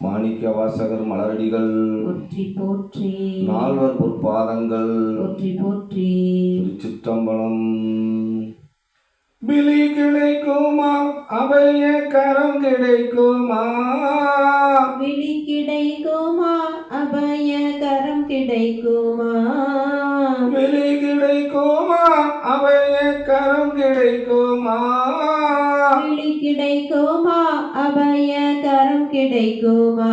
மாணிக்க வாசகர் மலரடிகள் போற்றி போற்றி. நால்வர் பொற்பாதங்கள் போற்றி போற்றி. திருச்சிற்றம்பலம். விழி கிடைக்குமா அபய கரம் கிடைக்குமா? விழி கிடைக்குமா அபய கரம் கிடைக்குமா? விழி கிடைக்குமா அபய கரம் கிடைக்குமா? விழி கிடைக்குமா அபய கரம் கிடைக்குமா?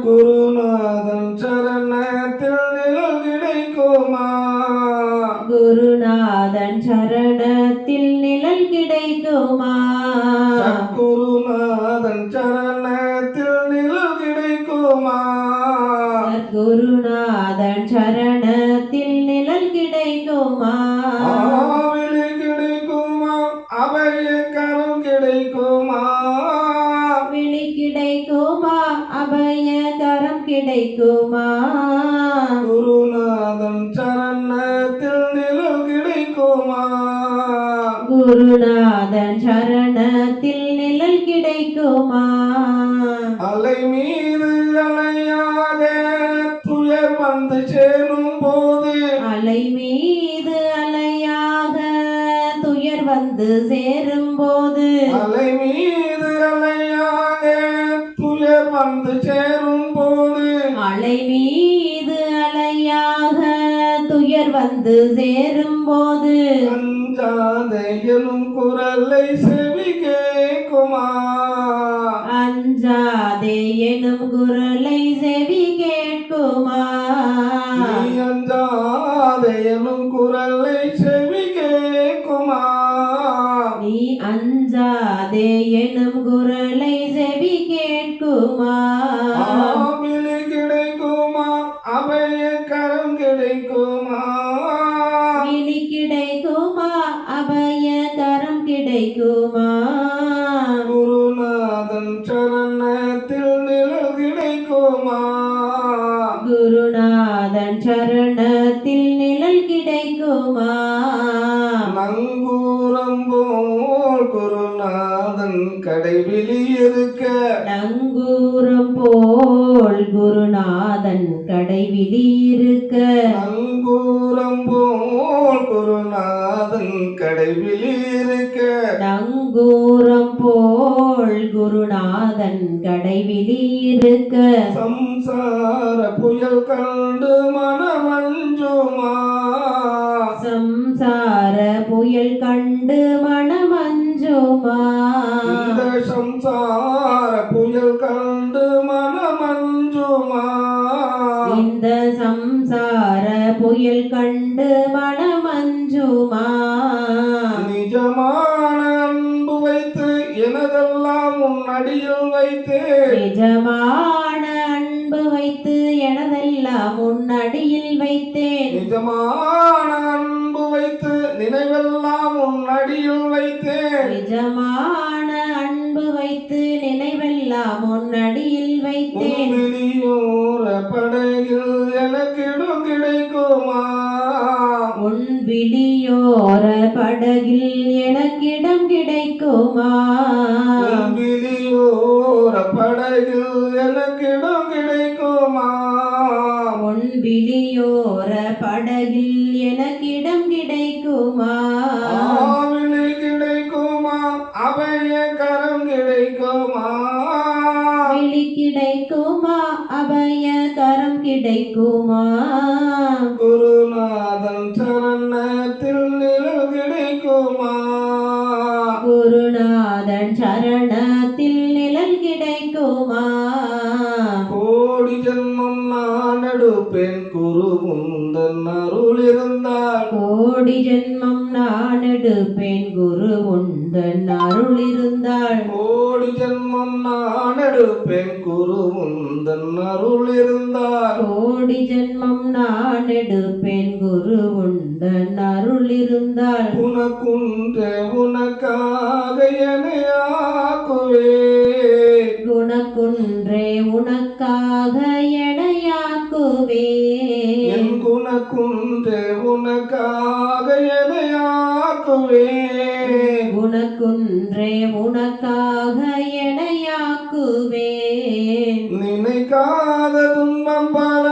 குருநாதன் சரணத்தில் நிழல் கிடைக்குமா? குருநாதன் சரணத்தில் நிழல் கிடைக்குமா? சத்குருநாதன் சரணத்தில் நிழல் கிடைக்குமா? குருநாதன் சரணத்தில் நிழல் கிடைக்குமா? விழி கிடைக்குமா அபய கரம் கிடைக்குமா? விழி கிடைக்குமா அபய கரம் கிடைக்குமா? குருநாதன் சரணத்தில் நிழல் கிடைக்குமா? குருநாதன் சரணத்தில் நிழல் கிடைக்குமா? அலை மீது அலையாக துயர் வந்து சேரும் போது, அலை மீது அலையாக துயர் வந்து சேரும் போது, அலை மீது அலையாக துயர் வந்து சேரும் போது, அலை மீது அலையாக துயர் வந்து சேரும் போது, அஞ்சாதே எனும் குரலை செவி கேட்குமா? அஞ்சாதே எனும் குரலை செவி கேட்குமா? நீ அஞ்சாதே எனும் குரலை செவி கேட்குமா? நீ அஞ்சாதே எனும் குரலை செவி கேட்குமா? விழி கிடைக்குமா அபய கரம் கிடைக்குமா? விழி கிடைக்குமா அபய கரம் கிடைக்குமா? குருநாதன் சரணத்தில் நிழல் கிடைக்குமா? குருநாதன் சரணத்தில் நிழல் கிடைக்குமா? நங்கூரம் போல் குருநாதன் கடைவிழி இருக்க, நங்கூரம் போல் குருநாதன் கடைவிழி இருக்க, நங்கூரம் போல் குருநாதன் கடைவிழி இருக்க, நங்கூரம் போல் குருநாதன் கடைவிழி இருக்க, சம்சார புயல் கண்டு மனமஞ்சுமா? சம்சார புயல் கண்டு மனமஞ்சுமா? இந்த சம்சார புயல் கண்டு மனமஞ்சுமா? இந்த சம்சார புயல் கண்டு மனமஞ்சுமா? நிஜமான அன்பு வைத்து எனதெல்லாம் உன் அடியில் வைத்தேன், நிஜமான அன்பு வைத்து எனதெல்லாம் உன் அடியில் வைத்தேன், நிஜமான அன்பு வைத்து நினைவெல்லாம் உன் அடியில் வைத்தேன், நிஜமான அன்பு வைத்து நினைவெல்லாம் உன் அடியில் வைத்தேன். விழியோர படையில் எனக்கிடம் கிடைக்குமா? உன் விழியோர படகில் எனக்கிடம் கிடைக்குமா? விழியோர படையில் எனக்கிடம் கிடைக்குமா? உன் விழியோர படகில் எனக்கிடம் கிடைக்குமா? விழி கிடைக்குமா அபய கரம் கிடைக்குமா? விழி கிடைக்குமா அபய கரம் கிடைக்குமா? குருநாதன் சரணத்தில் நிழல் கிடைக்குமா? குருநாதன் சரணத்தில் நிழல் கிடைக்குமா? கோடி ஜென்மம் நான் எடுப்பேன் குரு உந்தன் அருள் இருந்தால், கோடி ஜென்மம் நான் எடுப்பேன் குரு உந்தன் அருள் இருந்தால், கோடி ஜென்மம் நான் எடுப்பேன் குரு உந்தன் அருள் இருந்தால், கோடி ஜென்மம் நான் எடுப்பேன் குரு உந்தன் அருள் இருந்தால், உனக்குன்றே உனக்காக என்னையாக்குவே, குணக்குன்றே உனக்காக எனையாக்குவே, என் குணக்குன்றே உனக்காக என்னையாக்குவே, குணக்குன்றே உனக்காக எனையாக்குவே, நினைக்காத துன்பம் பல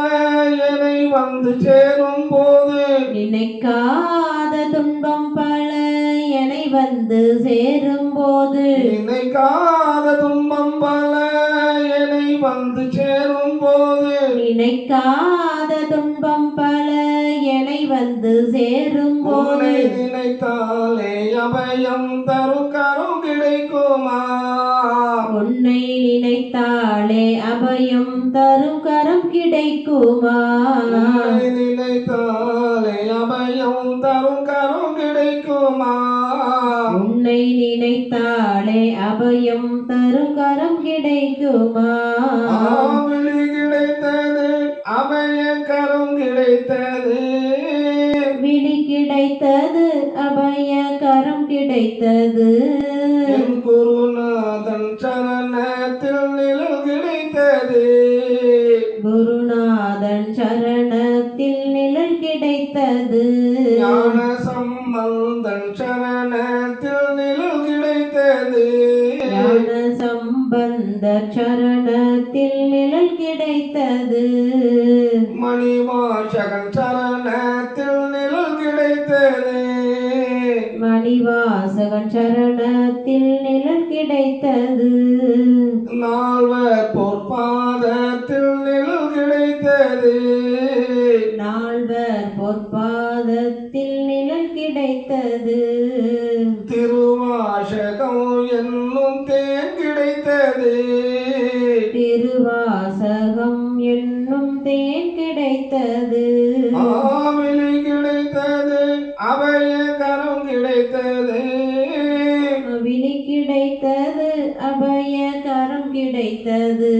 என்னை வந்து சேரும் போது நினைக்காத துன்பம் பல என்னை வந்து சேரும்போது நினைக்காத துன்பம் பல என்னை வந்து சேரும் போது நினைக்காத துன்பம் பல என்னை வந்து சேரும்போது உன்னை நினைத்தாலே அபயம் தரும் கரம் கிடைக்குமா உன்னை நினைத்தாலே அபயம் தரும் கரம் கிடைக்குமா உன்னை நினைத்தாலே அபயம் தரும் கரம் கிடைக்குமா உன்னை நினைத்தாலே அபயம் தரும் கரம் கிடைக்குமா ஆவிலி கிடைத்தது அபய கரம் கிடைத்தது விழி கிடைத்தது அபய கரம் கிடைத்தது என் குருநாதன் சரணத்தில் நிழல் கிடைத்தது குருநாதன் சரணத்தில் நிழல் கிடைத்தது ஞான சம்பந்தன் சரணத்தில் நிழல் கிடைத்தது ஞான சம்பந்த சரணத்தில் நிழல் கிடைத்தது மணிவாசகன் சரணத்தில் நிழல் கிடைத்தது மணிவாசகன் சரணத்தில் நிழல் கிடைத்தது நால்வர் பொற்பாதத்தில் நிழல் கிடைத்தது நால்வர் பொற்பாதத்தில் நிழல் கிடைத்தது திருவாசகம் என்னும் தேன் கிடைத்தது திருவாசகம் என்னும் தேன் கிடைத்தது ஆவிலி கிடைத்தது அபய கரம் கிடைத்தது விழி கிடைத்தது அபய கரம் கிடைத்தது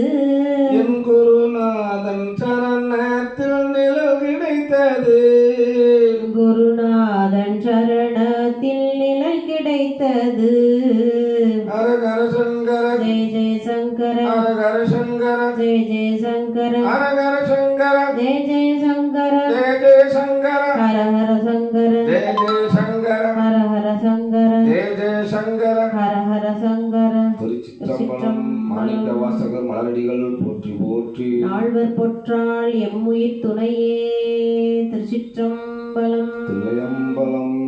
என் குருநாதன் சரணத்தில் நிழல் கிடைத்தது குருநாதன் சரணத்தில் நிழல் கிடைத்தது ஹரஹர சங்கர ஜெய ஜெய சங்கர ஹரஹர சங்கர ஜெய ஜெய சங்கர ஹரஹர சங்கர ஜெய ஜெய சங்கர ஜெய ஜெய சங்கர ஹர ஹர சங்கர ஜெய ஜெய சங்கர ஹர ஹர சங்கர ஜெய ஜெய சங்கர ஹர ஹர சங்கர திருச்சிற்றம்பலம் மாணிக்க வாசகர் மலரடிகள் போற்றி போற்றி நால்வர் பொற்றாள் எம்முயிர் துணையே திருச்சிற்றம்பலம் தில்லையம்பலம்